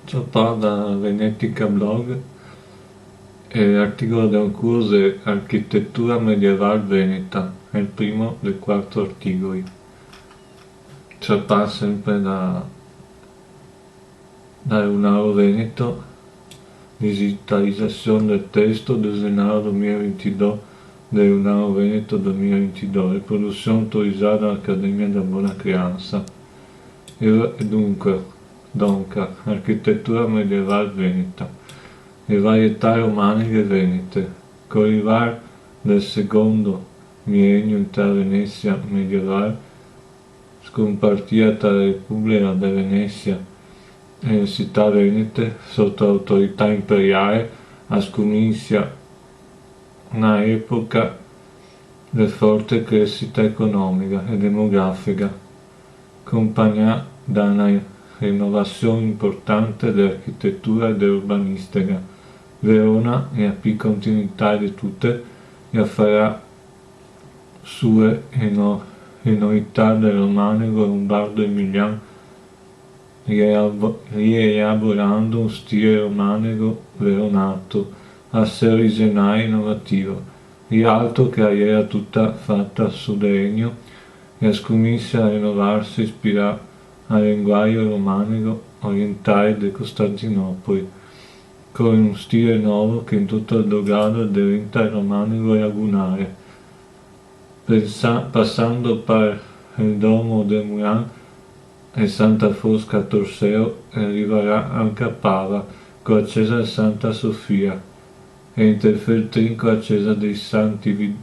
Ciao da Venetica Blog e l'articolo del corso è Architettura medievale veneta, è il primo dei 4 articoli. Ciò sempre da Leonardo Veneto, digitalizzazione del testo del Senado 2022 de Leonardo Veneto 2022, riproduzione autorizzata dall'Accademia della Buona Creanza. E dunque, architettura medievale veneta. Le varietà romaniche venete. Con l'arrivo del secondo millennio tra Venezia medievale, scompartita tra la Repubblica di Venezia e le città venete sotto l'autorità imperiale, comincia una epoca di forte crescita economica e demografica, accompagnata da una rinnovazione importante dell'architettura e dell'urbanistica. Verona è la più continuità di tutte e farà sue novità del romanico, lombardo e emiliano, rielaborando un stile romanico veronato a sé originale e innovativo. Rialto che era tutta fatta sul regno e comincia a rinnovarsi ispirata al linguaggio romanico orientale di Costantinopoli, con un stile nuovo che in tutto il dogado diventa il romanico lagunare, passando per il Domo del Milan e Santa Fosca Torseo e arriverà anche a Pava con la chiesa di Santa Sofia e interfeltrin con la chiesa dei Santi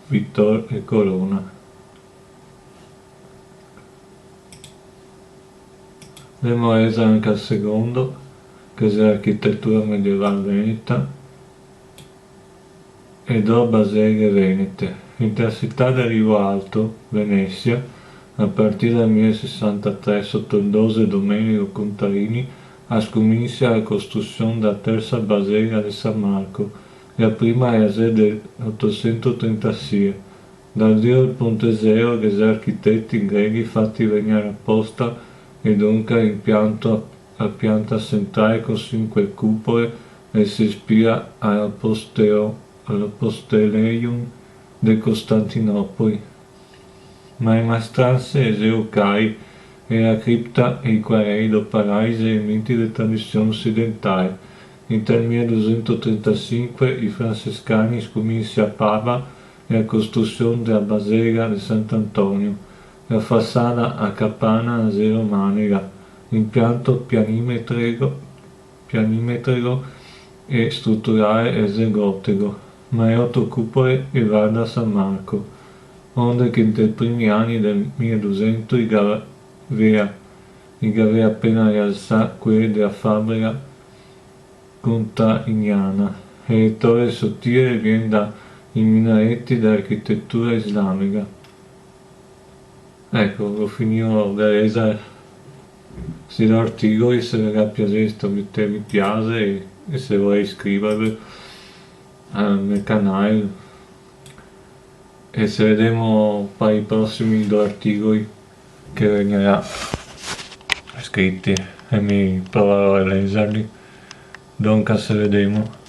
Vittor e Corona. Abbiamo reso anche al secondo, che è l'architettura medievale veneta, e do baseliche venete. Intercittà del Rivo Alto, Venezia, a partire dal 1063 sotto il 12 Domenico Contarini, comincia la costruzione della terza basilica di San Marco, la prima è del 836. Dal dio del Ponte Zero che gli architetti greci fatti venire apposta e dunque l'impianto a pianta centrale con 5 cupole e si ispira allo Posteleium di Costantinopoli. Ma le maestranze e Eucai e la cripta e i quarei doparai gli elementi della tradizione occidentale. Nel 1235 i francescani cominciano a Pava la costruzione della basilica di Sant'Antonio. La façana a campana romanica, l'impianto pianimetrico e strutturale è gotico, ma è 8 cupole e va da San Marco, onde che nei primi anni del 1200 aveva appena rialzato quelli della fabbrica containiana, e le torri sottili viene dai minaretti dell'architettura islamica. Ecco, ho finito di leggere questi articoli, se vi è piaciuto mettete mi piace e se volete iscrivervi al mio canale e se vediamo per i prossimi 2 articoli che verranno scritti e mi proverò a leggerli. Dunque se vediamo.